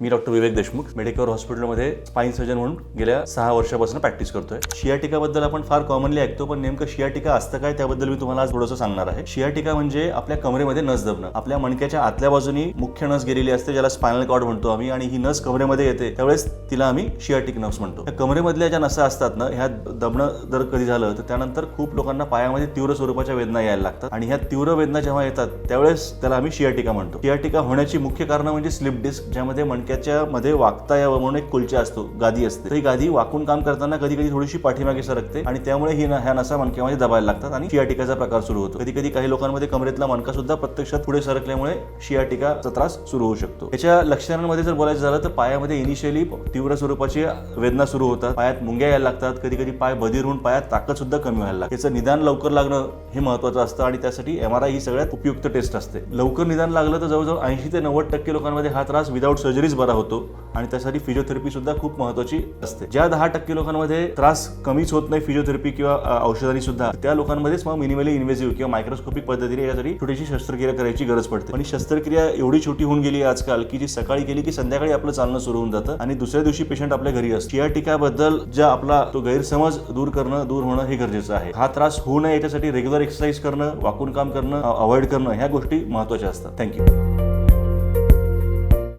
मी doctor विवेक Deshmukh medical हॉस्पिटलमध्ये spine surgeon म्हणून गेल्या 6 वर्षापासून प्रॅक्टिस करतोय. शियाटिकाबद्दल आपण फार कॉमनली ऐकतो, पण नेमकं शियाटिका असतं काय त्याबद्दल मी तुम्हाला आज थोडंसं सांगणार आहे. शियाटिका म्हणजे आपल्या कमरेमध्ये नस दबणं. आपल्या मणक्याच्या आतल्या बाजूनी मुख्य नस गेलेली असते, ज्याला स्पायनल कॉर्ड म्हणतो आम्ही, आणि ही नस कमरेमध्ये येते त्यावेळेस तिला आम्ही शियाटिक नर्व्स म्हणतो. त्या कमरेमधल्या ज्या नसा असतात ना, ह्या दबणं जर कधी झालं तर त्यानंतर खूप लोकांना पायामध्ये तीव्र स्वरूपाच्या वेदना यायला लागतात, आणि ह्या तीव्र वेदना जेव्हा येतात त्यावेळेस त्याला आम्ही शियाटिका म्हणतो. शियाटिका होण्याची मुख्य कारण म्हणजे स्लिप डिस्क, ज्यामध्ये मणक्याच्या मध्ये वाकता यावं म्हणून एक कुलचा असतो, गादी असते. ही गादी वाकून काम करताना कधी कधी थोडीशी पाठीमागे सरकते आणि त्यामुळे ह्या नसा मणक्यामध्ये दबायला लागतात आणि शियाटिकाचा प्रकार सुरू होतो. कधी कधी काही लोकांमध्ये कमरेतला मणका सुद्धा प्रत्यक्षात पुढे सरकल्यामुळे शियाटिकाचा त्रास सुरू होऊ शकतो. याच्या लक्षणांमध्ये जर बोलायचं झालं तर पायामध्ये इनिशियली तीव्र स्वरूपाची वेदना सुरू होतात, पायात मुंग्या यायला लागतात, कधी कधी पाय बधीर होऊन पायात ताकद सुद्धा कमी व्हायला लागते. याचं निदान लवकर लागणं हे महत्त्वाचं असतं आणि त्यासाठी MRI ही सगळ्यात उपयुक्त टेस्ट असते. लवकर निदान लागलं तर जवळजवळ 80 ते 90% लोकांमध्ये हा त्रास विदाऊट सर्जरीज बरा होतो आणि त्यासाठी फिजिओथेरपी सुद्धा खूप महत्त्वाची असते. ज्या 10% लोकांमध्ये त्रास कमीच होत नाही फिजिओथेरपी किंवा औषधांनी सुद्धा, त्या लोकांमध्येच मग मिनिमली इन्व्हेसिव्ह किंवा मायक्रोस्कोपिक पद्धतीने यासाठी छोटीशी शस्त्रक्रिया करायची गरज पडते. पण ही शस्त्रक्रिया एवढी छोटी होऊन गेली आजकाल की जी सकाळी केली की संध्याकाळी आपलं चालणं सुरू होऊन जातं आणि दुसऱ्या दिवशी पेशंट आपल्या घरी असतो. शियाटिकाबद्दल ज्या आपला तो गैरसमज दूर होणं हे गरजेचं आहे. हा त्रास होऊ नये याच्यासाठी रेग्युलर एक्सरसाइज करणं, वाकून काम करणं, अवॉइड करणं ह्या गोष्टी महत्त्वाच्या असतात. थँक्यू.